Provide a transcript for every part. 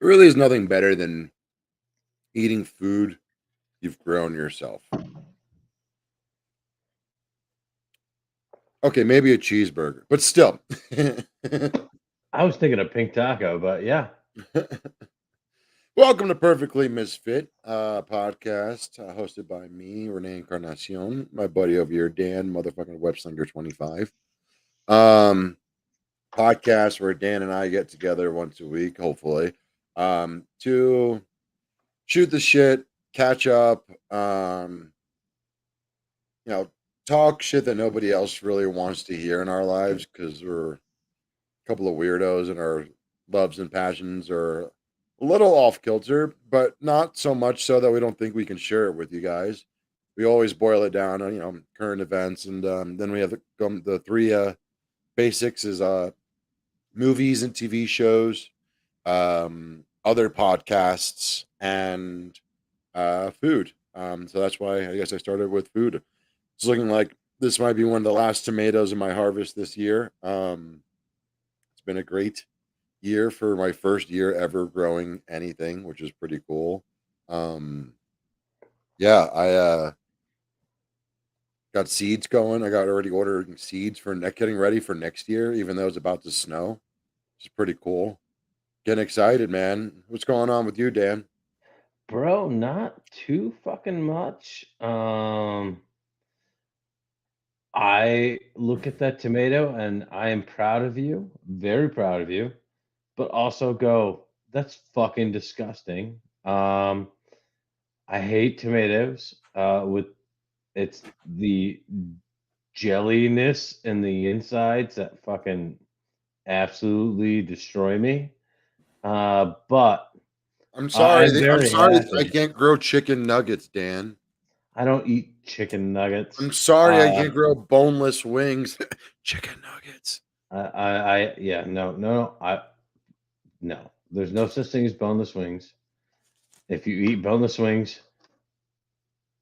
really is nothing better than eating food you've grown yourself. Okay, maybe a cheeseburger, but still. I was thinking of pink taco, but yeah. Welcome to Perfectly Misfit podcast, hosted by me, Renee Encarnacion, my buddy over here, Dan, motherfucking Webslinger 25. Um, podcast where Dan and I get together once a week, hopefully, to shoot the shit, catch up, you know, talk shit that nobody else really wants to hear in our lives because we're a couple of weirdos and our loves and passions are a little off kilter, but not so much so that we don't think we can share it with you guys. We always boil it down on current events, and then we have the three basics is movies and TV shows, other podcasts, and food. So that's why I guess I started with food. It's looking like this might be one of the last tomatoes in my harvest this year. It's been a great year for my first year ever growing anything, which is pretty cool. Um, yeah, I got seeds going. I got already ordering seeds for getting ready for next year, even though it's about to snow. It's pretty cool. Getting excited, man. What's going on with you, Dan? Bro, not too fucking much. I look at that tomato and I am proud of you, very proud of you, but also go, that's fucking disgusting. I hate tomatoes. With it's the jelliness in the insides that fucking absolutely destroy me. But I'm sorry. I'm I'm very sorry. I happy. can't grow chicken nuggets, Dan. I don't eat chicken I'm nuggets. sorry. I can't grow boneless wings. Chicken nuggets. Yeah, no. There's no such thing as boneless wings. If you eat boneless wings,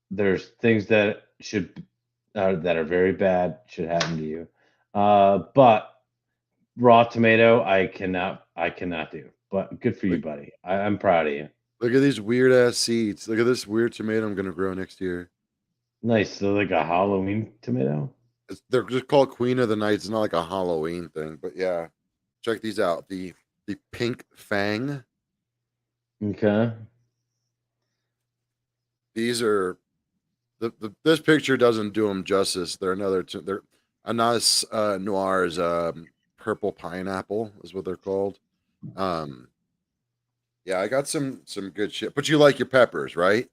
there's things that are very bad should happen to you. But raw tomato, I cannot do. But good for you, Look, buddy. I'm proud of you. look at these weird ass seeds. Look at this weird tomato I'm gonna grow next year. Nice. So like a Halloween tomato. They're just called Queen of the Night. It's not like a Halloween thing, but yeah. Check these out. The pink fang. Okay. These are this picture doesn't do them justice. They're Anas Noir's purple pineapple is what they're called. Um yeah, I got some good shit. But you like your peppers, right?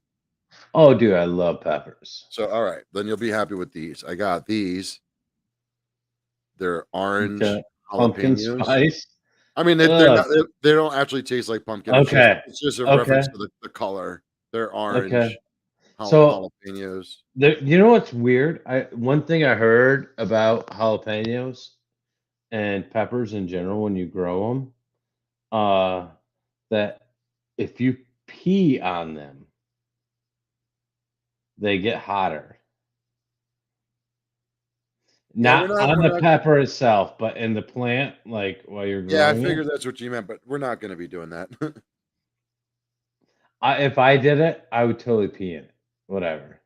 Oh, dude, I love peppers. So all right, then you'll be happy with these. I got these. They're orange Okay. Pumpkin jalapenos. spice. I mean, they're Ugh. not. They don't actually taste like pumpkin. Okay. It's just a Okay. reference to the color. They're Okay. orange So jalapenos. you know what's weird? One thing I heard about jalapenos and peppers in general when you grow them, that if you pee on them, they get hotter. Yeah, Not on we're the not. pepper itself, but in the plant, like while you're Yeah, I growing it. figured that's what you meant, but we're not going to be doing that. If I did it, I would totally pee in it. Whatever.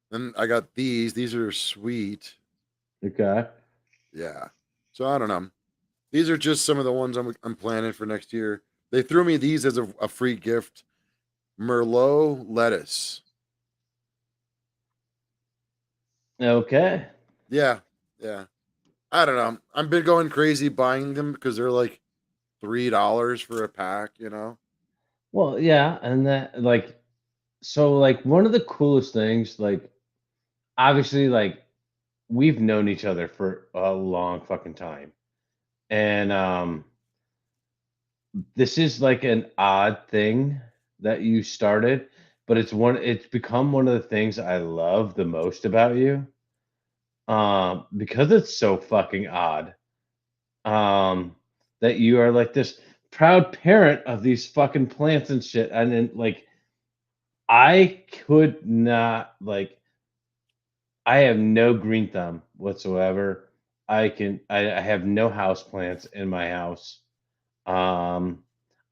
Then I got these. These are sweet. Okay. Yeah. So I don't know. These are just some of the ones I'm planning for next year. They threw me these as a free gift. Merlot lettuce. Okay. Yeah, yeah. I don't know. I've been going crazy buying them because they're like $3 for a pack. Well, yeah, and that like one of the coolest things, like obviously, like we've known each other for a long fucking time, and this is like an odd thing that you started, but it's become one of the things I love the most about you, because it's so fucking odd, that you are like this proud parent of these fucking plants and shit, and then like I could not like I have no green thumb whatsoever. I have no house plants in my house. Um,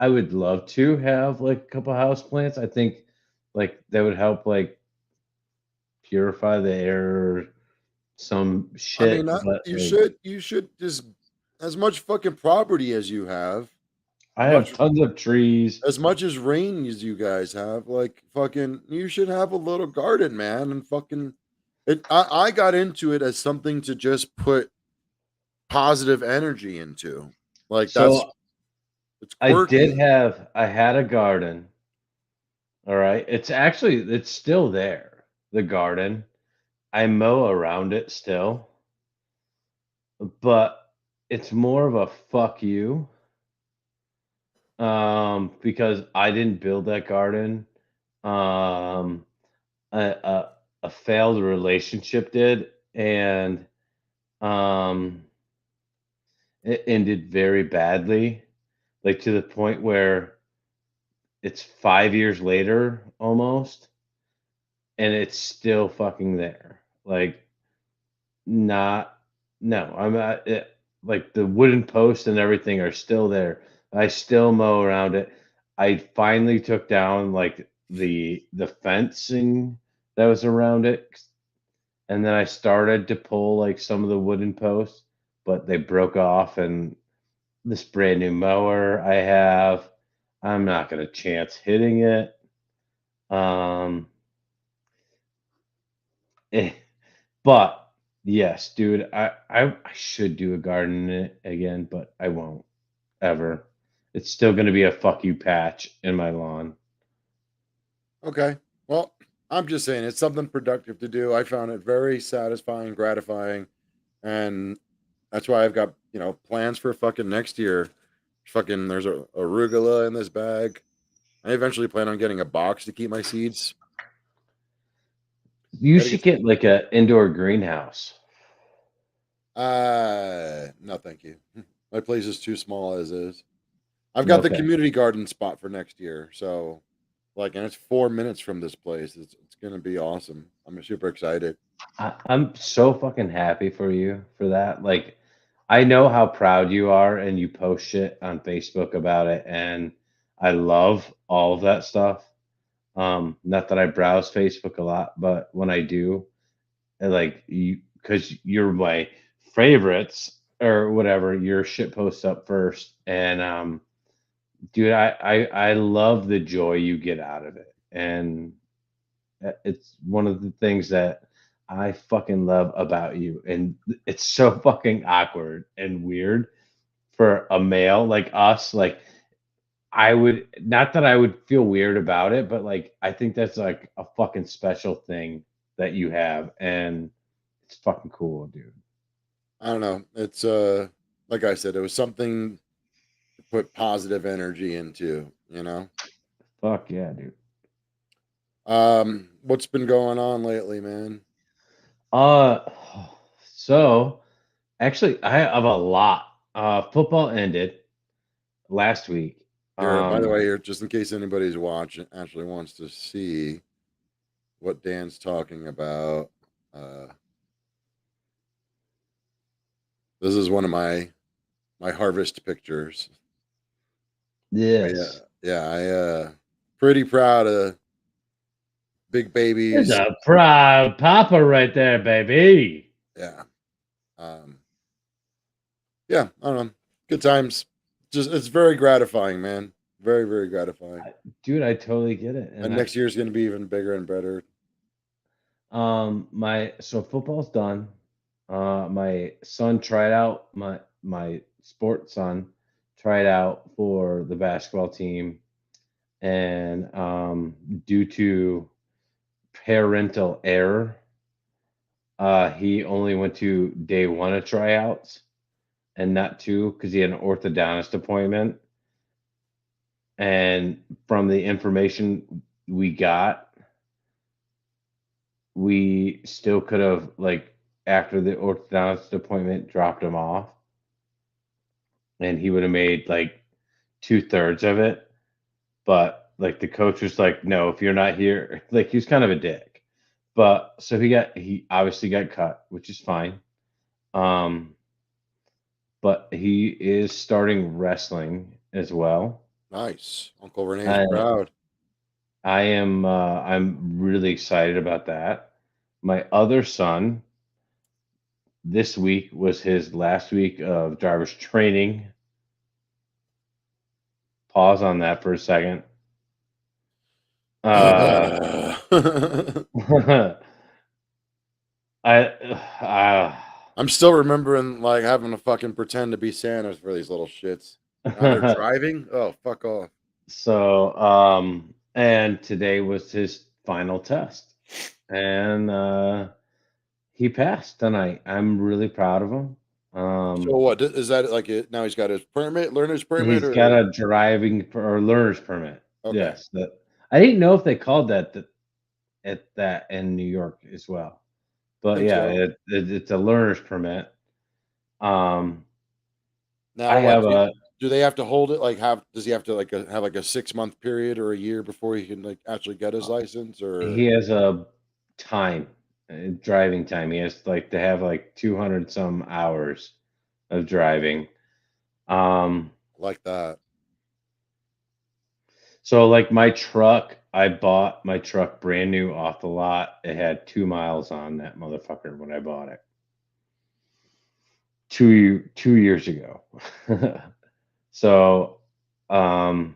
I would love to have like a couple house plants. I think like that would help like purify the air or some I mean, shit, but like you should just as much fucking property as you have, I as have much tons of trees. as rain as you guys have, like fucking you should have a little garden, man, and fucking I got into it as something to just put positive energy into. Like that's So it's quirky. I had a garden. All right. It's still there. The garden. I mow around it still, but it's more of a fuck you. Because I didn't build that garden. Um, a failed relationship did, and um, it ended very badly, like to the point where it's 5 years later almost, and it's still fucking there. Like, not, no, I'm at it. Like the wooden posts and everything are still there. I still mow around it. I finally took down like the fencing that was around it, and then I started to pull like some of the wooden posts, but they broke off. And this brand new mower I have, I'm not gonna chance hitting it. Um, eh, but yes, dude, I should do a garden in it again, but I won't ever. It's still gonna be a fuck you patch in my lawn. Okay. Well, I'm just saying it's something productive to do. I found it very satisfying, gratifying, and that's why I've got, plans for fucking next year. Fucking there's a arugula in this bag. I eventually plan on getting a box to keep my seeds. You Gotta should get get like a indoor greenhouse. no thank you. My place is too small as is. I've got the Okay. community garden spot for next year. So like and it's 4 minutes from this place. It's gonna be awesome. I'm super excited. I'm so fucking happy for you for that. Like, I know how proud you are, and you post shit on Facebook about it, and I love all of that stuff. Not that I browse Facebook a lot, but when I do, I like you because you're my favorites or whatever. Your shit posts up first, and dude, I love the joy you get out of it, and it's one of the things that I fucking love about you. And it's so fucking awkward and weird for a male like us. Like, I would not that I would feel weird about it, but like I think that's like a fucking special thing that you have, and it's fucking cool, dude. I don't know. It's like I said, it was something to put positive energy into. Fuck yeah, dude. What's been going on lately, man? Uh, so actually, I have a lot. Football ended last week. Here, by the Um, way, here, just in case anybody's watching actually wants to see what Dan's talking about. Uh, this is one of my harvest pictures. yes. I pretty proud of big There's babies. a proud papa right there, baby. Yeah. Um, yeah, I don't know. Good times. Just it's very gratifying, man. Very, very gratifying. Dude, I totally get it. And And next year's gonna be even bigger and better. my so football's done. My son tried out my sports son tried out for the basketball team, and due to parental error, he only went to day one of tryouts and not two because he had an orthodontist appointment. And from the information we got, we still could have, like, after the orthodontist appointment, dropped him off, and he would have made like 2/3 of it. But like the coach was like, "No, if you're not here," like he was kind of a dick. But so he obviously got cut, which is fine. Um, but he is starting wrestling as well. Nice. Uncle Renee's I proud. I am I'm really excited about that. My other son, this week was his last week of driver's training. Pause on that for a second. Uh, I uh, I'm still remembering like having to fucking pretend to be Santa for these little shits. Now they're driving? Oh, fuck off. so and today was his final test. And he passed tonight. I'm really proud of him. So what is that like it now he's got his permit, learner's permit He's got or a or learner's permit. okay. Yes, that I didn't know if they called that in New York as well. I But think yeah, so. it's a learner's permit. Um, Now I what? have a Do they have to hold it like have does he have to like have like a 6-month period or a year before he can like actually get his license or he has a time, driving time. He has like to have like 200 some hours of driving. Um, like that? so like my truck, I bought my truck brand new off the lot. It had 2 miles on that motherfucker when I bought it 2 years ago. So, um,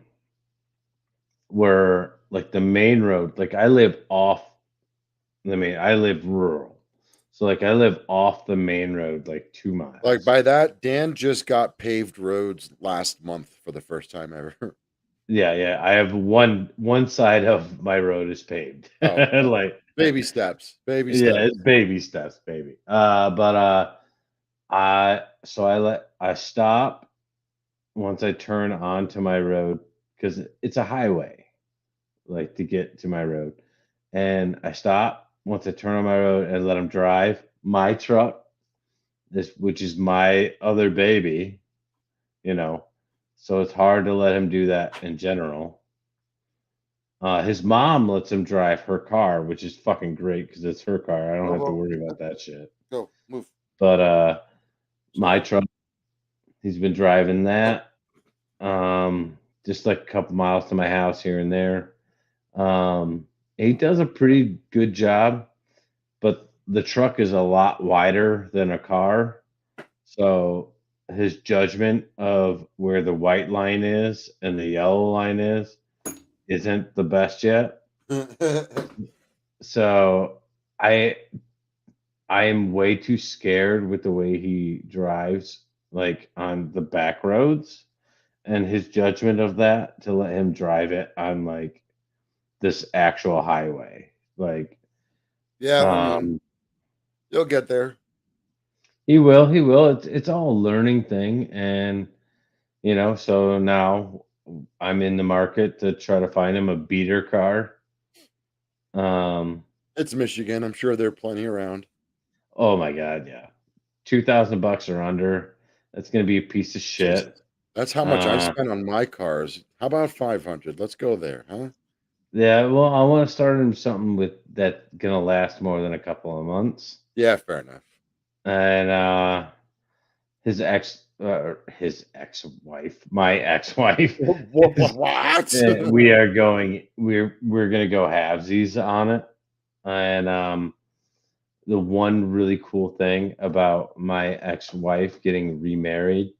where like the main road, like I live rural. So like I live off the main road like two Like miles. by that, Dan just got paved roads last month for the first time ever. Yeah, yeah. I have one side of my road is paved. Oh, okay. Like Baby steps. Baby yeah, steps. it's baby steps, baby. But I stop once I turn onto my road because it's a highway, like to get to my road. And I stop once I turn on my road and let him drive my truck, which is my other baby, you know. So it's hard to let him do that in general. His mom lets him drive her car, which is fucking great because it's her car. I don't Move have to over. worry about that shit. Go. Move. But my Sorry. truck, he's been driving Oh, that. Just like a couple miles to my house here and there. Um, he does a pretty good job, but the truck is a lot wider than a car. So his judgment of where the white line is and the yellow line isn't the best yet. So I I am way too scared with the way he drives, like on the back roads, and his judgment of that to let him drive it on like this actual highway. Like, yeah, I mean, um, you'll get there. he will, he will. It's all a learning thing, and so now I'm in the market to try to find him a beater car. Um, It's Michigan. I'm sure there are plenty around. oh my god, yeah, $2,000 or under. That's gonna be a piece of Jesus. shit. That's how much I Uh, spent on my cars. How about 500? Let's go there, huh? yeah, well, I want to start him something with that gonna last more than a couple of months, Yeah, fair enough. and his ex-wife, my ex-wife. What? We're gonna go halvesies on it, and the one really cool thing about my ex-wife getting remarried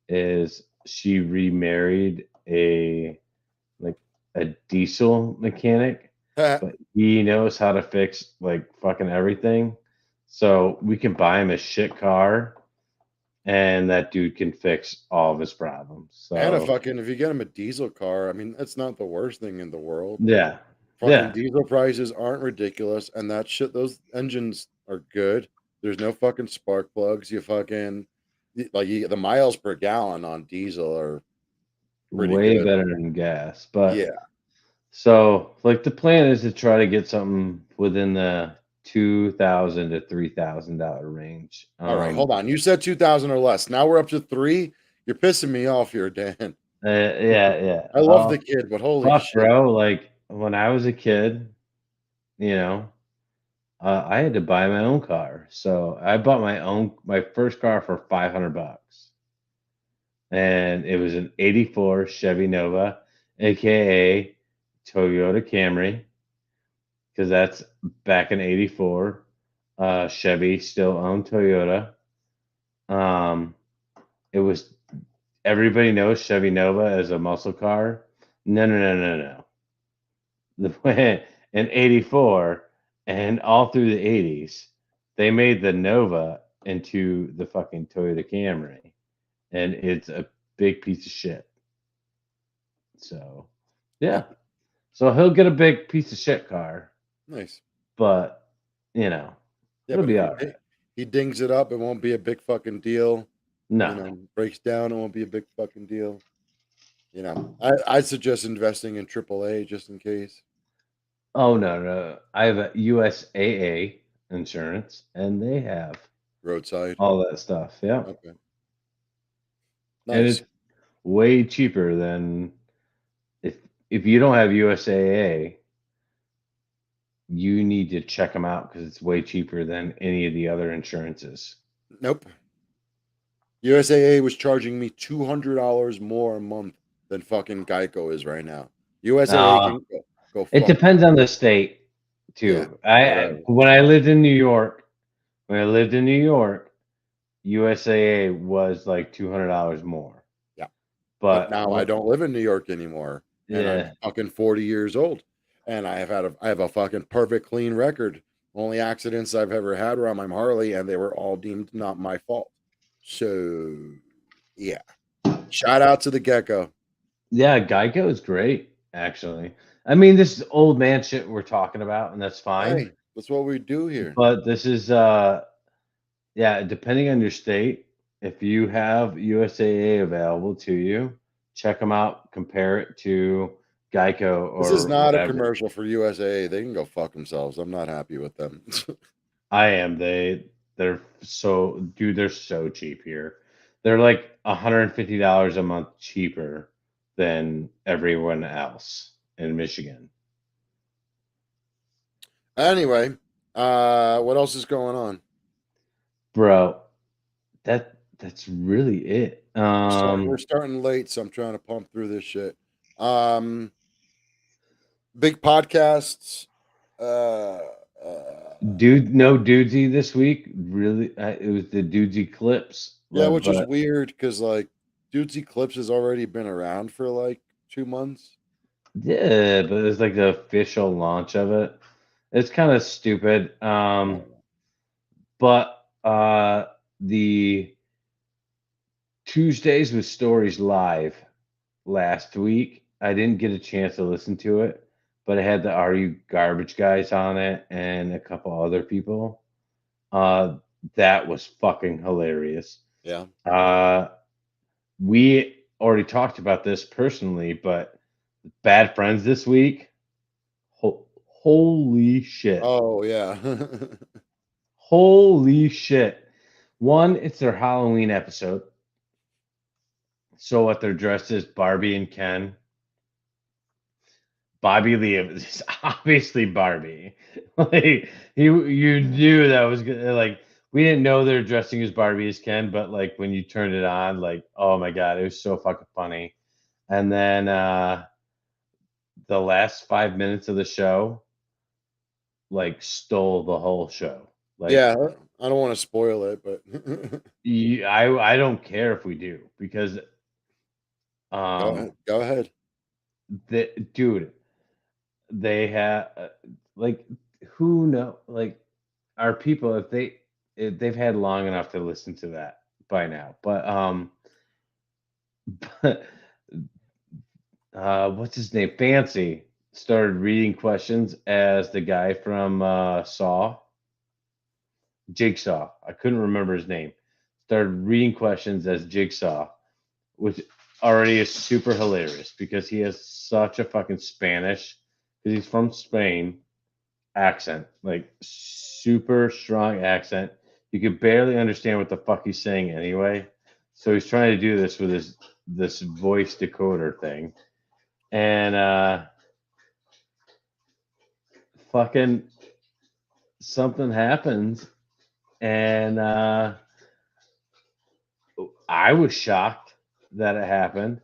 is she remarried like a diesel mechanic, but he knows how to fix like fucking everything. So we can buy him a shit car, and that dude can fix all of his problems. And a So fucking if you get him a diesel car, I mean, that's not the worst thing in the world. yeah, Fucking yeah, diesel prices aren't ridiculous, and that shit those engines are good. There's no fucking spark plugs. You fucking the miles per gallon on diesel are pretty way good. better than gas. But Yeah. so like the plan is to try to get something within the $2,000 to $3,000 range. All right, hold on. You said 2000 or less. Now we're up to 3. You're pissing me off here, Dan. Yeah, yeah. I love the kid, but holy Fuck, shit. bro. Like when I was a kid, you know, I had to buy my own car. So I bought my first car for $500, and it was an '84 Chevy Nova, aka Toyota Camry, because that's back in '84. Chevy still owned Toyota. Um, it was everybody knows Chevy Nova as a muscle car. No, no, no, no, no. The way in '84 and all through the '80s, they made the Nova into the fucking Toyota Camry, and it's a big piece of shit. So, yeah. So he'll get a big piece of shit car, Nice. but you know, Yeah, it'll but if be all right. he dings it up, it won't be a big fucking deal. You No. know, breaks down, it won't be a big fucking deal. You know, I suggest investing in AAA just in case. Oh no, no. I have a USAA insurance, and they have Roadside. all that stuff. Yeah, Okay. and Nice. it's way cheaper than if you don't have USAA, you need to check them out because it's way cheaper than any of the other insurances. Nope. USAA was charging me $200 more a month than fucking Geico is right now. USAA Uh, can go it fuck depends on the state yeah, too. I whatever. when I lived in New York, USAA was like $200 more. Yeah. But But now I don't live in New York anymore, and I'm yeah, fucking 40 years old, and I have a fucking perfect clean record. Only accidents I've ever had were on my Harley, and they were all deemed not my fault. So yeah, shout out to the Gecko. yeah, Geico is great actually. I mean, this is old man shit we're talking about, and that's fine. Hey, that's what we do here. But this is yeah, depending on your state, if you have USAA available to you, check them out, compare it to Geico This is or not a whatever. commercial for USAA. They can go fuck themselves. I'm not happy with them. I am. They're so dude, they're so cheap here. They're like $150 a month cheaper than everyone else in Michigan. Anyway, what else is going on? Bro, that's really it. We're starting late, so I'm trying to pump through this shit. Um, big podcasts. Uh, Dude, no dudesy this week. Really, it was the dudesy clips, yeah, which is but weird because like Dudes Eclipse has already been around for like 2 months. yeah, but it's like the official launch of it. It's kind of stupid. I don't know. But the Tuesdays with Stories live last week, I didn't get a chance to listen to it, but it had the Are You Garbage guys on it and a couple other people. Uh, that was fucking hilarious. Yeah. Uh, we already talked about this personally, but Bad Friends this week. Holy shit. Oh yeah. Holy shit. One, it's their Halloween episode. So what they're dressed as Barbie and Ken. Bobby Lee is obviously Barbie. Like you knew that was good. Like we didn't know they're dressing as Barbie as Ken, but like when you turned it on, like oh my god, it was so fucking funny. And then the last 5 minutes of the show like stole the whole show. Like Yeah. I don't want to spoil it, but I don't care if we do because go um ahead. Go ahead. the dude they have like who know like our people if they've had long enough to listen to that by now but but, what's his name Fancy started reading questions as the guy from Saw Jigsaw. I couldn't remember his name. Started reading questions as Jigsaw, which already is super hilarious because he has such a fucking Spanish because he's from Spain accent, like super strong accent. You could barely understand what the fuck he's saying anyway. So he's trying to do this with his this voice decoder thing, and fucking something happens, and I was shocked that it happened.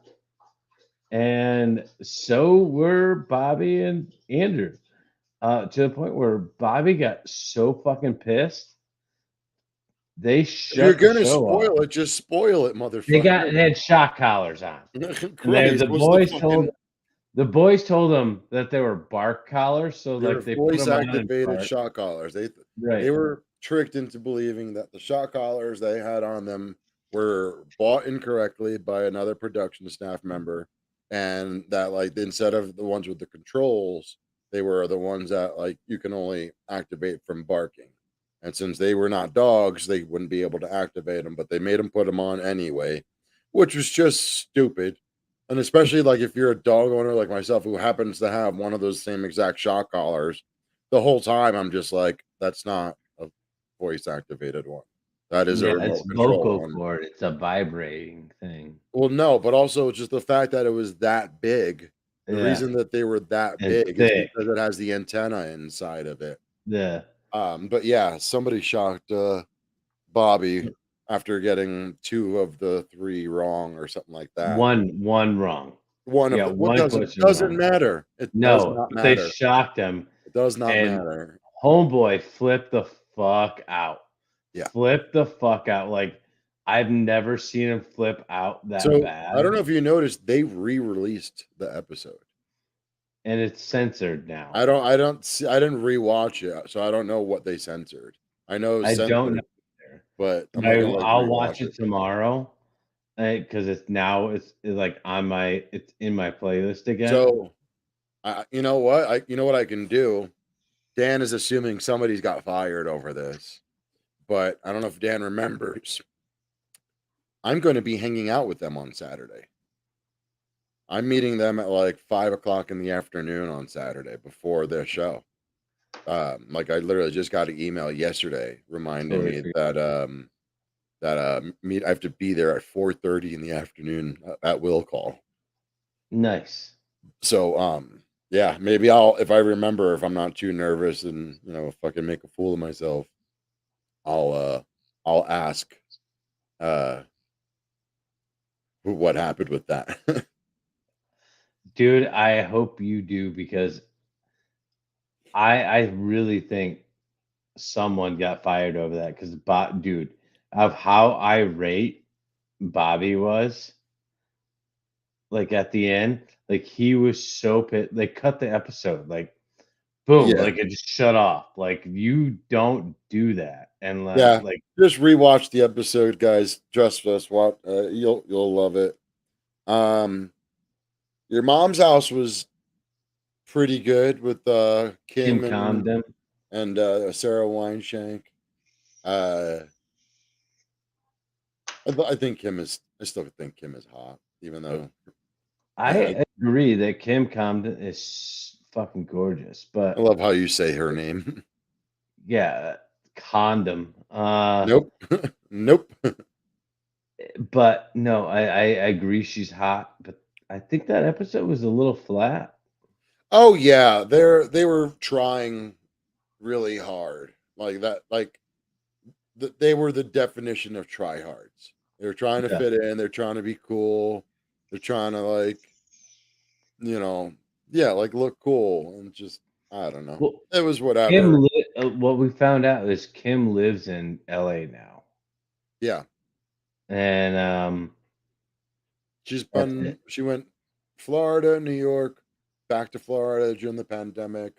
And so were Bobby and Andrew. To the point where Bobby got so fucking pissed, they If you're shut the gonna show off. spoil it, just spoil it, They motherfucker. had shock collars on. And Christ, what's the fucking the boys told them that they were bark collars, so they were like they put voice them on and activated bark. shock collars. They Right. were tricked into believing that the shock collars they had on them were bought incorrectly by another production staff member, and that like instead of the ones with the controls, they were the ones that like you can only activate from barking. And since they were not dogs, they wouldn't be able to activate them, but they made them put them on anyway, which was just stupid. And especially like if you're a dog owner like myself who happens to have one of those same exact shock collars, the whole time I'm just like, that's not a voice activated one. That is a Yeah, it's remote control vocal one. cord. It's a vibrating thing. Well, no, but also just the fact that it was that big. The Yeah. reason that they were that And big is thick. because it has the antenna inside of it. Yeah. But yeah, somebody shocked Bobby after getting two of the three wrong or something like that. One wrong. One of Yeah, the what one question doesn't wrong. matter. It does No, not but they matter. shocked him, It does not and matter. homeboy flipped the fuck out. Yeah. Flipped the fuck out. Like, I've never seen him flip out that So I don't bad, know if you noticed they re-released the episode. and it's censored now. I didn't rewatch it, so I don't know what they censored. I know it was I don't know censored, either, but I'm but not gonna like I'll watch rewatch it. it tomorrow, because it's, like, it's in my playlist again. So you know what? You know what I can do? Dan is assuming somebody's got fired over this, but I don't know if Dan remembers. I'm going to be hanging out with them on Saturday. I'm meeting them at like 5 o'clock in the afternoon on Saturday before their show. Like I literally just got an email yesterday reminding Totally me forgot. that I have to be there at 4:30 in the afternoon at will call. Nice. So yeah, maybe I'll if I remember if I'm not too nervous and if I can make a fool of myself, I'll ask what happened with that. Dude, I hope you do, because I really think someone got fired over that, because dude, of how irate Bobby was, like at the end, like he was so pissed. They cut the episode, like boom, Yeah. like it just shut off. Like you don't do that, and Yeah. like Just rewatch the episode, guys. Trust us. What you'll love it. Your mom's house was pretty good with Kim Kim Condon. and Sarah Wineshank. Uh I think I still think Kim is hot, even though yeah, I agree that Kim Condon is fucking gorgeous, I but love how you say her name. yeah, condom. Nope. Nope. But no, I agree she's hot, but I think that episode was a little flat. Oh yeah, they were trying really hard. Like that they were the definition of tryhards. They were trying to Yeah. fit in, they're trying to be cool. They're trying to like, yeah, like look cool and just I don't know. Well, It was whatever. what we found out is Kim lives in LA now, Yeah. and that's it. She went Florida, New York, back to Florida during the pandemic,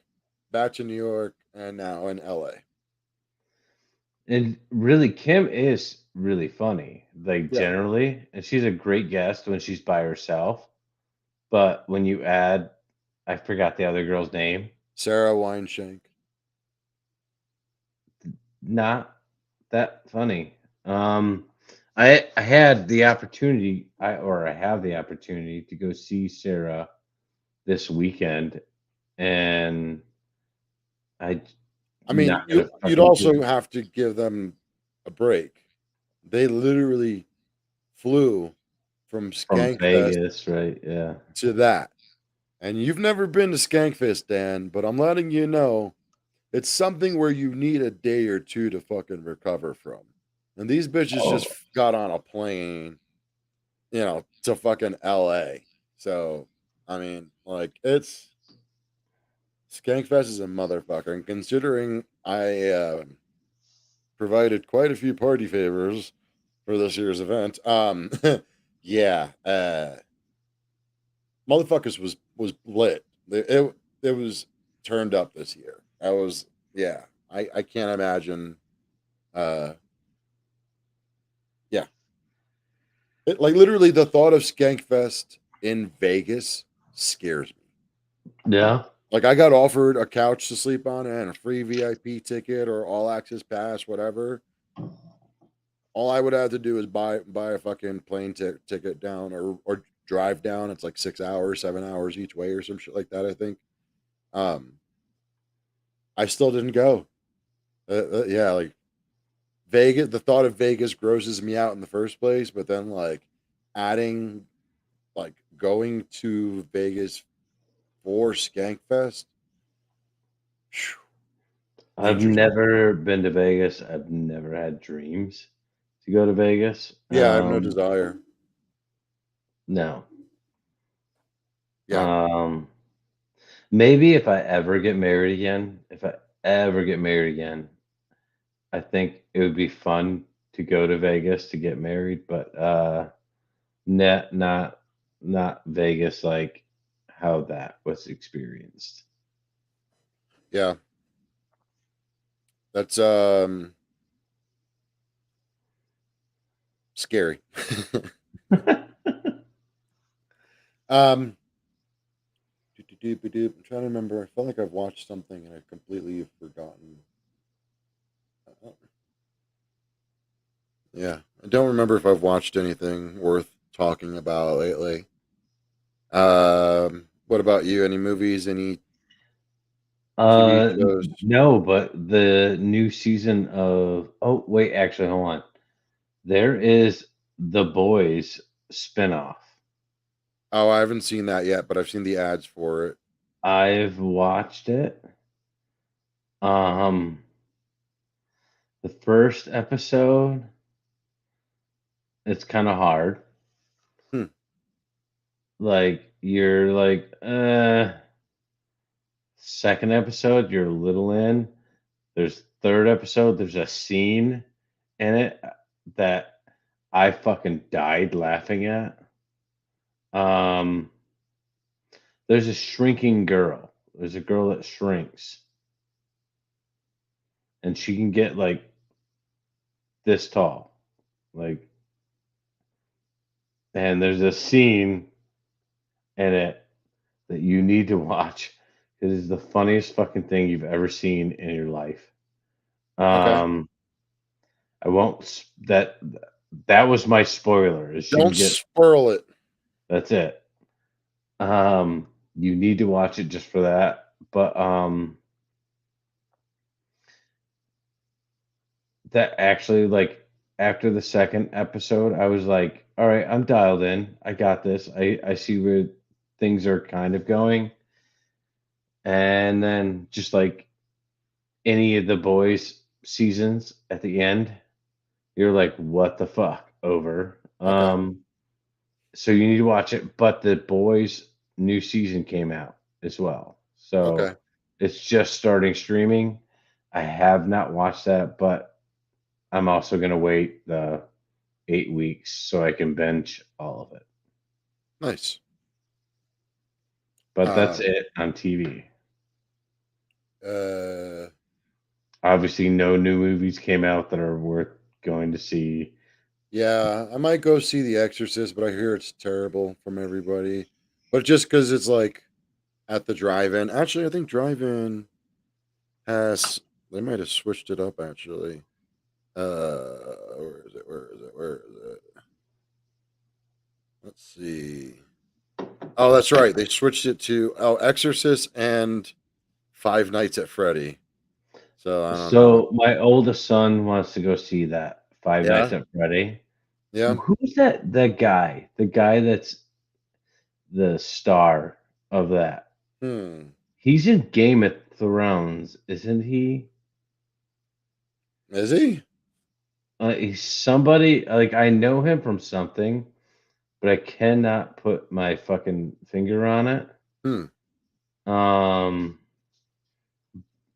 back to New York, and now in LA. And really, Kim is really funny, like Yeah. generally, and she's a great guest when she's by herself. But when you add, I forgot the other girl's name. Sarah Wineshank. Not that funny. I had the opportunity, I have the opportunity to go see Sarah this weekend, and I I mean, not gonna you'd fucking do also have to give them a break. They literally flew from from Skankfest Vegas, right? Yeah. to that. And you've never been to Skankfest, Dan, but I'm letting you know it's something where you need a day or two to fucking recover from. And these bitches just Oh, got on a plane to fucking LA. So, I mean, like, it's Skankfest is a motherfucker. And considering I provided quite a few party favors for this year's event, yeah, motherfuckers was lit. It was turned up this year. I was, yeah. I can't imagine. Uh, yeah, like literally the thought of Skankfest in Vegas scares me. Yeah. Like I got offered a couch to sleep on and a free VIP ticket or all access pass, whatever. All I would have to do is buy a fucking plane ticket down or drive down. It's like 6 hours, 7 hours each way or some shit like that. I think. Um, I still didn't go. Yeah, like Vegas. The thought of Vegas grosses me out in the first place, but then like adding like going to Vegas for Skankfest. Phew, I've danger zone. never been to Vegas. I've never had dreams to go to Vegas. Yeah, I have no desire. No. Yeah, Um, maybe if I ever get married again, if I ever get married again, I think it would be fun to go to Vegas to get married, but not not Vegas like how that was experienced. yeah. That's scary. um I'm trying to remember. I felt like I've watched something and I've completely forgotten. Yeah. I don't remember if I've watched anything worth talking about lately. What about you? Any movies, any TV shows? No, but the new season of oh wait, actually hold on. There is The Boys spinoff. Oh, I haven't seen that yet, but I've seen the ads for it. I've watched it. Um, the first episode, it's kind of hard. Hmm. Like you're like, second episode, you're a little in. There's third episode, there's a scene in it that I fucking died laughing at. Um, there's a shrinking girl. There's a girl that shrinks, and she can get like this tall. Like, and there's a scene in it that you need to watch. It is the funniest fucking thing you've ever seen in your life. Okay. I won't. That was my spoiler. Is she can Don't get. spoil it. That's it. You need to watch it just for that. But that actually like after the second episode, I was like, all right, I'm dialed in. I got this. I see where things are kind of going. And then just like any of the boys seasons at the end, you're like, what the fuck over. Okay. So you need to watch it. But the boys new season came out as well. Okay. So it's just starting streaming. I have not watched that, but I'm also gonna wait the 8 weeks so I can bench all of it. Nice. But that's Um it on TV. uh Obviously, no new movies came out that are worth going to see. yeah, I might go see The Exorcist, but I hear it's terrible from everybody. But just because it's like at the drive-in. Actually, I think drive-in has they might have switched it up actually. Where is it? Where is it? Where is it? Let's see. Oh, that's right. They switched it to Exorcist and Five Nights at Freddy. So I don't know. So my oldest son wants to go see that Five Nights Yeah, at Freddy. yeah. Who's that? The guy? The guy that's the star of that? Hmm. He's in Game of Thrones, isn't he? Is he? He's somebody like I know him from something. but I cannot put my fucking finger on it. Hmm. Um,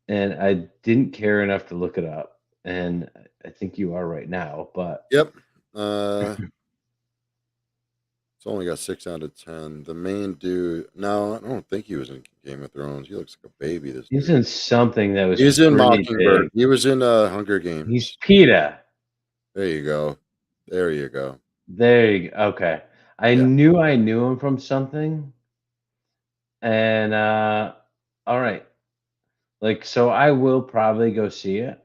and I didn't care enough to look it up, and I think you are right now, but Yep. It's only got 6 out of 10. The main dude. No, I don't think he was in Game of Thrones. He looks like a baby. This he's dude. in something that was He's in pretty Mockingbird. big. He was in Hunger He's Games. PETA. There you go. There you go. There you go. Okay. Yeah. I knew him from something, and, alright. Like, so I will probably go see it,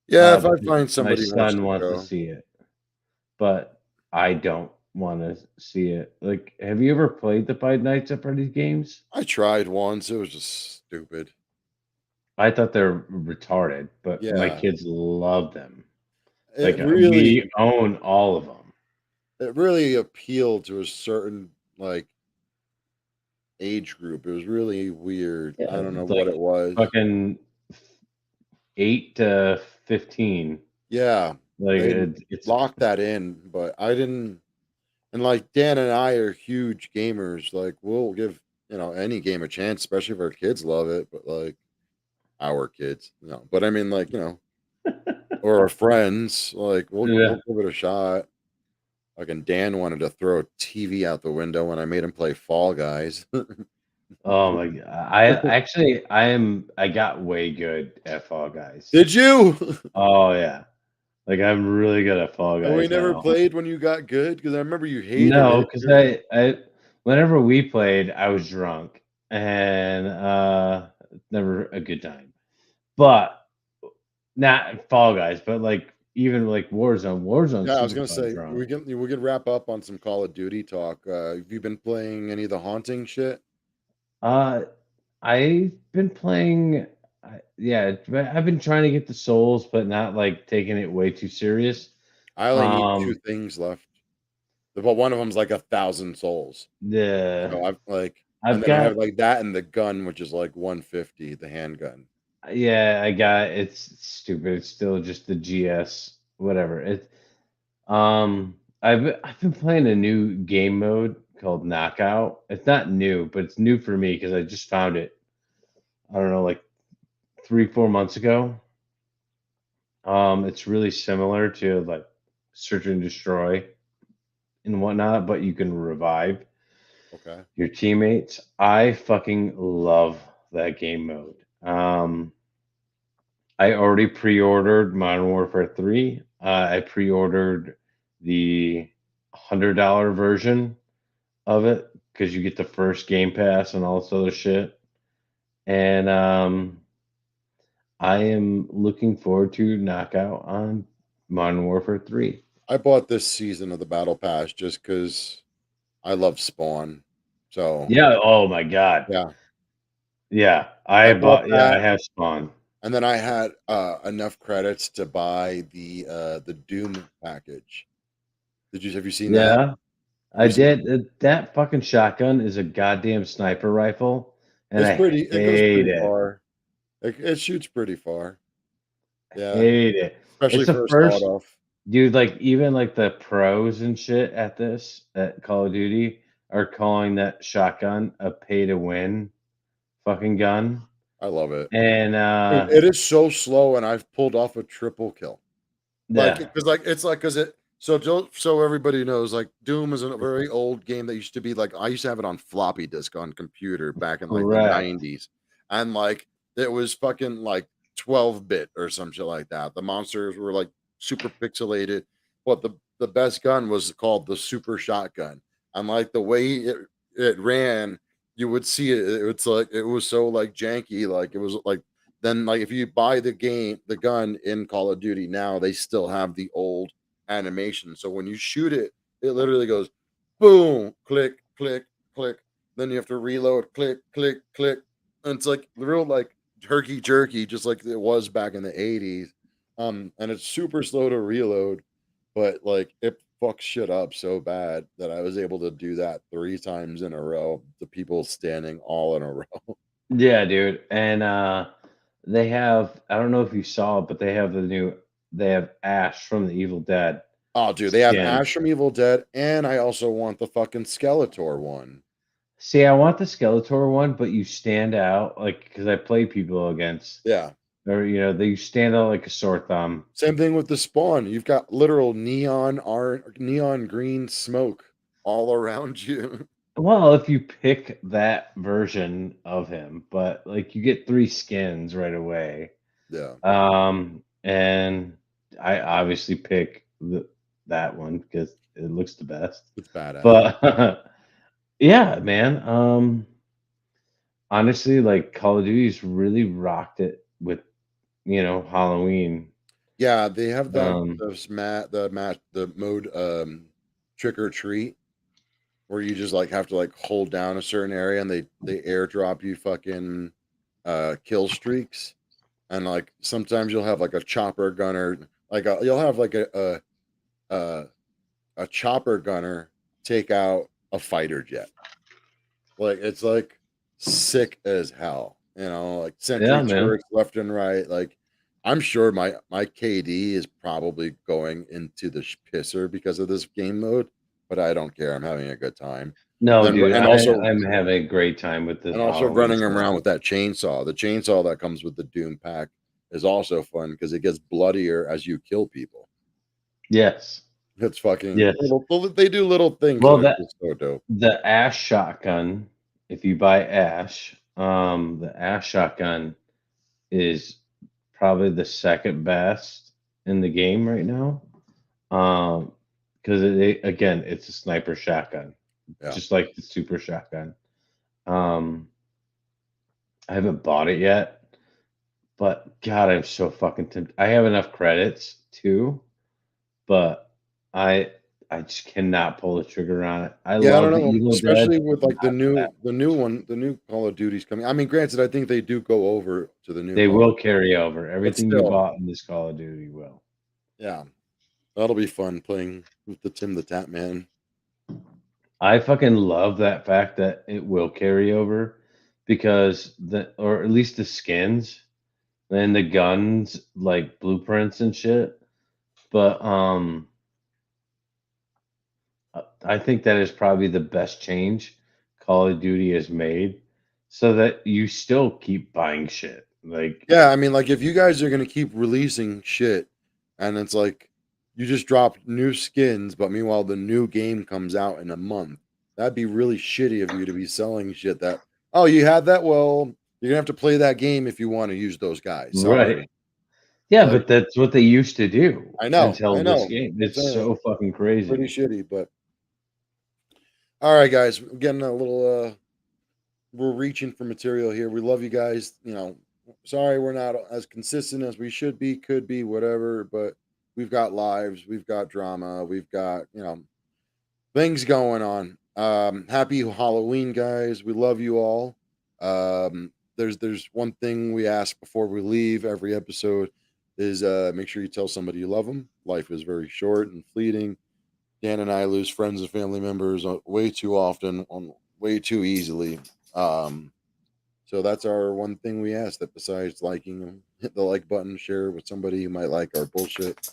Yeah. If I because find my somebody who wants son to wants to go, see it, but I don't wanna see it. Like, have you ever played the Five Nights at Freddy's games? I tried once. It was just stupid. I thought they're retarded, but my Yeah. kids love them. It Like, really, we own all of them. it really appealed to a certain like age group. It was really weird. I Yeah, don't know what like, it was. fucking 8 to 15. Yeah. Like, They it's locked that in, but I didn't. And like Dan and I are huge gamers. Like we'll give any game a chance, especially if our kids love it. But like our kids, no. But I mean, like or our friends, like we'll yeah. give it a shot. Like and Dan wanted to throw a TV out the window when I made him play Fall Guys. Oh my god. I got way good at Fall Guys. Did you? Oh, yeah. Like, I'm really good at Fall And we Guys never now. played when you got good because I remember you hated No, it. because I whenever we played, I was drunk, and, never a good time. But not Fall Guys, but, like, even, like, Warzone's Yeah, I was super gonna fun say drunk. we can wrap up on some Call of Duty talk. Have you been playing any of the haunting shit? Uh, I've been playing yeah, but I've been trying to get the Souls, but not, like, taking it way too serious. I only need two Um, things left. But one of them's like 1,000 souls. the So I've like and I've then I have got like that and the gun, which is like 150, the handgun. yeah, I got it's stupid. It's still just the GS, whatever. I've been playing a new game mode called Knockout. It's not new, but it's new for me because I just found it. I don't know, like 3, 4 months ago. It's really similar to like Search and Destroy and whatnot, but you can revive Okay. your teammates. I fucking love that game mode. I already pre-ordered Modern Warfare 3. I pre-ordered the $100 version of it because you get the first Game Pass and all this other shit. And I am looking forward to Knockout on Modern Warfare 3. I bought this season of the Battle Pass just because I love Spawn. So Yeah. Oh my God. yeah, Yeah. I bought Yeah, I that have Spawn. and then I had enough credits to buy the Doom package. Have you seen that? Yeah, Have I you seen did. That fucking shotgun is a goddamn sniper rifle, and I it goes hate pretty it. far. It shoots pretty far. Yeah. Hate it. Especially It's the first first auto. dude, like, even, like, the pros and shit at Call of Duty are calling that shotgun a pay to win fucking gun, I love it. and, Dude, it is so slow, and I've pulled off a triple kill. Like, yeah, because it's like, because it so everybody knows, like, Doom is a very old game that used to be like I used to have it on floppy disk on computer back in, like, the correct. '90s, and, like, it was fucking, like, 12-bit or some shit like that. The monsters were, like, super pixelated, but the best gun was called the super shotgun, and, like, the way it ran, you would see it, it's like it was so, like, janky, like, it was, like then, like, if you buy the gun in Call of Duty now, they still have the old animation. So when you shoot it, it literally goes boom, click, click, click. Then you have to reload, click, click, click. And it's like real like herky jerky, just like it was back in the '80s. And it's super slow to reload, but like it fucks shit up so bad that I was able to do that 3 times in a row. The people standing all in a row. Yeah, dude, and, they have I don't know if you saw it, but they have Ash from the Evil Dead. Oh, dude, they have skin. Ash from Evil Dead, and I also want the fucking Skeletor one. See, I want the Skeletor one, but you stand out like because I play people against, Yeah. or they stand out like a sore thumb. Same thing with the Spawn. You've got literal neon green smoke all around you. Well, if you pick that version of him, but like you get 3 skins right away. Yeah, And I obviously pick that one because it looks the best. it's badass. But yeah, man. Honestly, like Call of Duty's really rocked it with, Halloween. Yeah, they have that Um, the mode trick or treat where you just like have to like hold down a certain area and they airdrop you fucking kill streaks. And like sometimes you'll have like a chopper gunner, you'll have like a a chopper gunner take out a fighter jet. Like it's like sick as hell, like yeah, sentry man. turrets left and right. Like I'm sure my KD is probably going into the pisser because of this game mode, but I don't care. I'm having a good time. No, And dude, and also I'm having a great time with this and also Halloween running stuff. around with that chainsaw. The chainsaw that comes with the Doom pack is also fun because it gets bloodier as you kill people. Yes. It's fucking Yes. they do little things Well, that are just so dope. the Ash shotgun, if you buy Ash, the Ash shotgun is probably the second best in the game right now. Because again, it's a sniper shotgun, Yeah. just like the super shotgun. Um, I haven't bought it yet, but God, I'm so fucking tempted. I have enough credits too, but I I just cannot pull the trigger on it. I Yeah, I love don't the know, Evil Dead, especially but with like not that. the new Call of Duty's coming. I mean, granted, I think they do go over to the new They Call of will Duty, carry over. but Everything you still, bought in this Call of Duty will. yeah, that'll be fun playing with the Tim the Tap Man. I fucking love that fact that it will carry over because or at least the skins and the guns, like blueprints and shit. But I think that is probably the best change Call of Duty has made, so that you still keep buying shit. Like, Yeah, I mean, like if you guys are gonna keep releasing shit, and it's like you just drop new skins, but meanwhile the new game comes out in a month, that'd be really shitty of you to be selling shit that, oh, you had that? Well, you're gonna have to play that game if you want to use those guys. right? Sorry. Yeah, Like, but that's what they used to do I until this know. game. I'm It's saying so fucking pretty crazy. shitty, but all right, guys, we're getting a little we're reaching for material here. We love you guys. Sorry we're not as consistent as we should be, could be, whatever, but we've got lives, we've got drama, we've got, things going on. Happy Halloween, guys. We love you all. There's one thing we ask before we leave every episode is make sure you tell somebody you love them. Life is very short and fleeting. Dan and I lose friends and family members way too often, on way too easily. Um, so that's our one thing we ask, that besides liking them, hit the like button, share with somebody who might like our bullshit.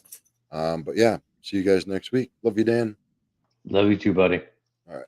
But yeah, see you guys next week. Love you, Dan. Love you too, buddy. All right.